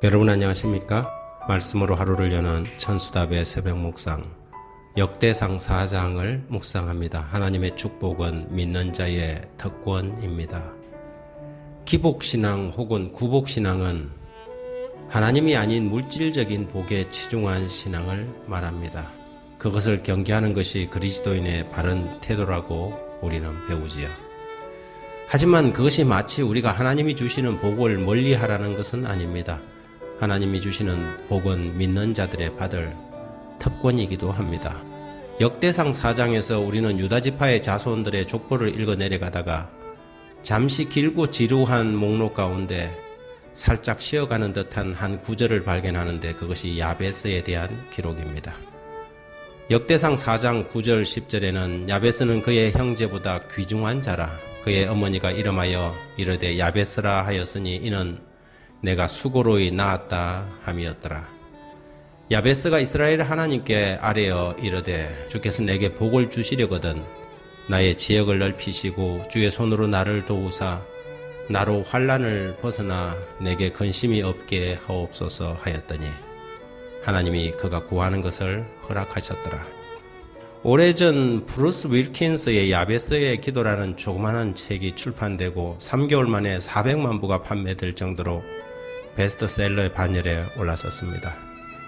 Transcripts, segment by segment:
여러분 안녕하십니까? 말씀으로 하루를 여는 천수답의 새벽 묵상 역대상 4장을 묵상합니다. 하나님의 축복은 믿는 자의 특권입니다. 기복신앙 혹은 구복신앙은 하나님이 아닌 물질적인 복에 치중한 신앙을 말합니다. 그것을 경계하는 것이 그리스도인의 바른 태도라고 우리는 배우지요. 하지만 그것이 마치 우리가 하나님이 주시는 복을 멀리하라는 것은 아닙니다. 하나님이 주시는 복은 믿는 자들의 받을 특권이기도 합니다. 역대상 4장에서 우리는 유다지파의 자손들의 족보를 읽어 내려가다가 잠시 길고 지루한 목록 가운데 살짝 쉬어가는 듯한 한 구절을 발견하는데 그것이 야베스에 대한 기록입니다. 역대상 4장 9절 10절에는 야베스는 그의 형제보다 귀중한 자라 그의 어머니가 이름하여 이르되 야베스라 하였으니 이는 내가 수고로이 낳았다 함이었더라. 야베스가 이스라엘 하나님께 아뢰어 이르되 주께서 내게 복을 주시려거든 나의 지역을 넓히시고 주의 손으로 나를 도우사 나로 환난을 벗어나 내게 근심이 없게 하옵소서 하였더니 하나님이 그가 구하는 것을 허락하셨더라. 오래전 브루스 윌킨스의 야베스의 기도라는 조그마한 책이 출판되고 3개월 만에 400만 부가 판매될 정도로 베스트셀러의 반열에 올랐었습니다.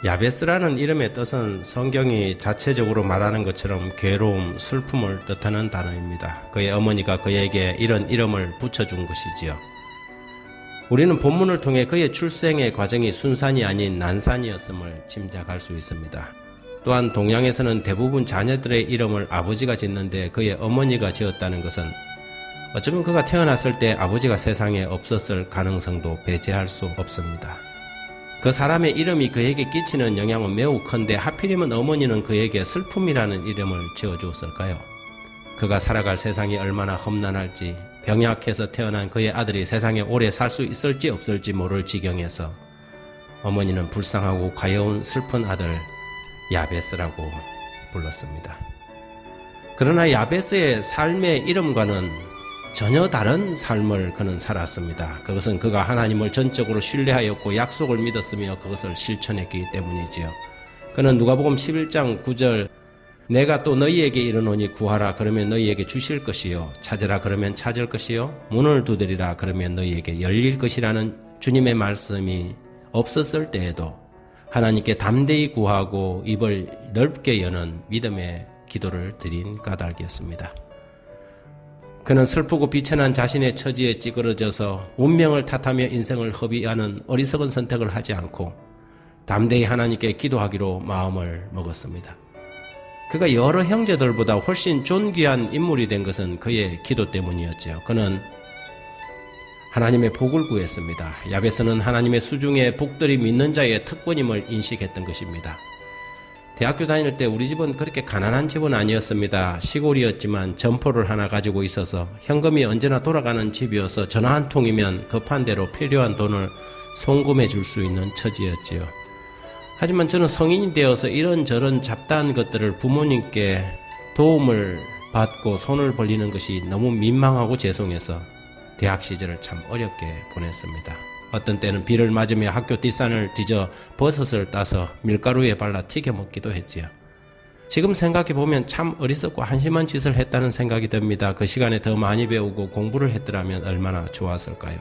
야베스라는 이름의 뜻은 성경이 자체적으로 말하는 것처럼 괴로움, 슬픔을 뜻하는 단어입니다. 그의 어머니가 그에게 이런 이름을 붙여준 것이지요. 우리는 본문을 통해 그의 출생의 과정이 순산이 아닌 난산이었음을 짐작할 수 있습니다. 또한 동양에서는 대부분 자녀들의 이름을 아버지가 짓는데 그의 어머니가 지었다는 것은 어쩌면 그가 태어났을 때 아버지가 세상에 없었을 가능성도 배제할 수 없습니다. 그 사람의 이름이 그에게 끼치는 영향은 매우 큰데 하필이면 어머니는 그에게 슬픔이라는 이름을 지어주었을까요? 그가 살아갈 세상이 얼마나 험난할지 병약해서 태어난 그의 아들이 세상에 오래 살 수 있을지 없을지 모를 지경에서 어머니는 불쌍하고 가여운 슬픈 아들 야베스라고 불렀습니다. 그러나 야베스의 삶의 이름과는 전혀 다른 삶을 그는 살았습니다. 그것은 그가 하나님을 전적으로 신뢰하였고 약속을 믿었으며 그것을 실천했기 때문이지요. 그는 누가복음 11장 9절 내가 또 너희에게 이르노니 구하라 그러면 너희에게 주실 것이요 찾으라 그러면 찾을 것이요 문을 두드리라 그러면 너희에게 열릴 것이라는 주님의 말씀이 없었을 때에도 하나님께 담대히 구하고 입을 넓게 여는 믿음의 기도를 드린 까닭이었습니다. 그는 슬프고 비천한 자신의 처지에 찌그러져서 운명을 탓하며 인생을 허비하는 어리석은 선택을 하지 않고 담대히 하나님께 기도하기로 마음을 먹었습니다. 그가 여러 형제들보다 훨씬 존귀한 인물이 된 것은 그의 기도 때문이었죠. 그는 하나님의 복을 구했습니다. 야베스는 하나님의 수중에 복들이 믿는 자의 특권임을 인식했던 것입니다. 대학교 다닐 때 우리 집은 그렇게 가난한 집은 아니었습니다. 시골이었지만 점포를 하나 가지고 있어서 현금이 언제나 돌아가는 집이어서 전화 한 통이면 급한 대로 필요한 돈을 송금해 줄 수 있는 처지였지요. 하지만 저는 성인이 되어서 이런저런 잡다한 것들을 부모님께 도움을 받고 손을 벌리는 것이 너무 민망하고 죄송해서 대학 시절을 참 어렵게 보냈습니다. 어떤 때는 비를 맞으며 학교 뒷산을 뒤져 버섯을 따서 밀가루에 발라 튀겨 먹기도 했지요. 지금 생각해보면 참 어리석고 한심한 짓을 했다는 생각이 듭니다. 그 시간에 더 많이 배우고 공부를 했더라면 얼마나 좋았을까요?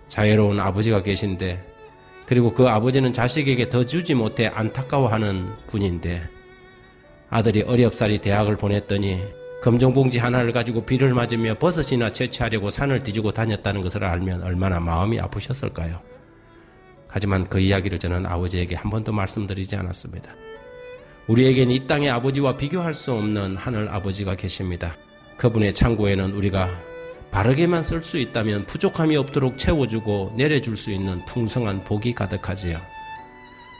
자유로운 아버지가 계신데 그리고 그 아버지는 자식에게 더 주지 못해 안타까워하는 분인데 아들이 어렵사리 대학을 보냈더니 검정봉지 하나를 가지고 비를 맞으며 버섯이나 채취하려고 산을 뒤지고 다녔다는 것을 알면 얼마나 마음이 아프셨을까요? 하지만 그 이야기를 저는 아버지에게 한 번도 말씀드리지 않았습니다. 우리에겐 이 땅의 아버지와 비교할 수 없는 하늘 아버지가 계십니다. 그분의 창고에는 우리가 바르게만 쓸 수 있다면 부족함이 없도록 채워주고 내려줄 수 있는 풍성한 복이 가득하지요.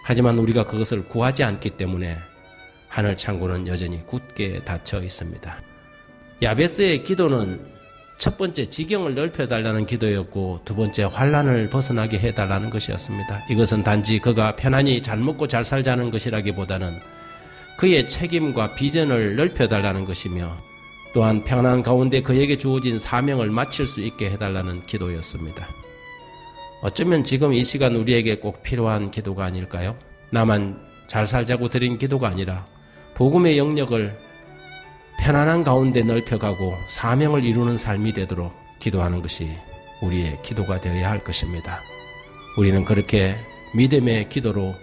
하지만 우리가 그것을 구하지 않기 때문에 하늘 창고는 여전히 굳게 닫혀 있습니다. 야베스의 기도는 첫 번째 지경을 넓혀달라는 기도였고 두 번째 환난을 벗어나게 해달라는 것이었습니다. 이것은 단지 그가 편안히 잘 먹고 잘 살자는 것이라기보다는 그의 책임과 비전을 넓혀달라는 것이며 또한 평안 가운데 그에게 주어진 사명을 마칠 수 있게 해달라는 기도였습니다. 어쩌면 지금 이 시간 우리에게 꼭 필요한 기도가 아닐까요? 나만 잘 살자고 드린 기도가 아니라 복음의 영역을 편안한 가운데 넓혀가고 사명을 이루는 삶이 되도록 기도하는 것이 우리의 기도가 되어야 할 것입니다. 우리는 그렇게 믿음의 기도로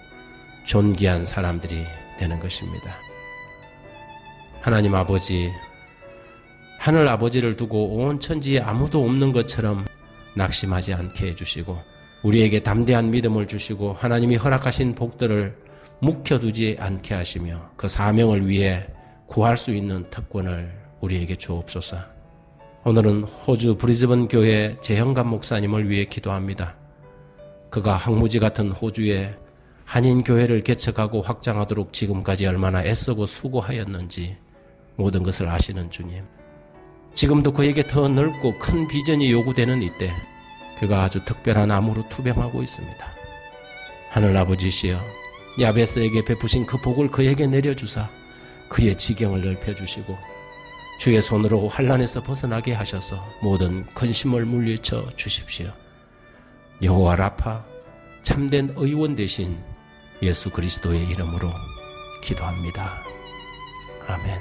존귀한 사람들이 되는 것입니다. 하나님 아버지, 하늘 아버지를 두고 온 천지에 아무도 없는 것처럼 낙심하지 않게 해주시고 우리에게 담대한 믿음을 주시고 하나님이 허락하신 복들을 묵혀두지 않게 하시며 그 사명을 위해 구할 수 있는 특권을 우리에게 주옵소서. 오늘은 호주 브리즈번 교회 재형감 목사님을 위해 기도합니다. 그가 황무지 같은 호주에 한인교회를 개척하고 확장하도록 지금까지 얼마나 애쓰고 수고하였는지 모든 것을 아시는 주님. 지금도 그에게 더 넓고 큰 비전이 요구되는 이때 그가 아주 특별한 암으로 투병하고 있습니다. 하늘 아버지시여, 야베스에게 베푸신 그 복을 그에게 내려주사 그의 지경을 넓혀주시고 주의 손으로 환난에서 벗어나게 하셔서 모든 근심을 물리쳐 주십시오. 여호와 라파, 참된 의원 되신 예수 그리스도의 이름으로 기도합니다. 아멘.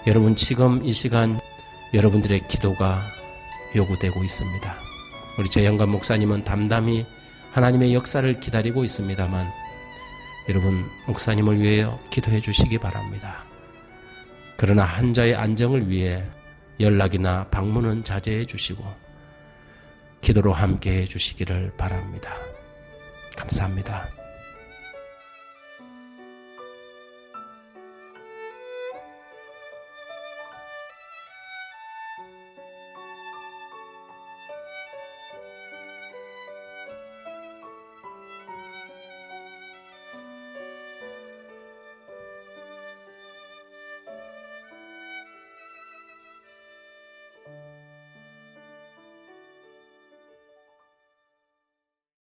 여러분, 지금 이 시간 여러분들의 기도가 요구되고 있습니다. 우리 재영감 목사님은 담담히 하나님의 역사를 기다리고 있습니다만 여러분, 목사님을 위해 기도해 주시기 바랍니다. 그러나 환자의 안정을 위해 연락이나 방문은 자제해 주시고 기도로 함께 해 주시기를 바랍니다. 감사합니다.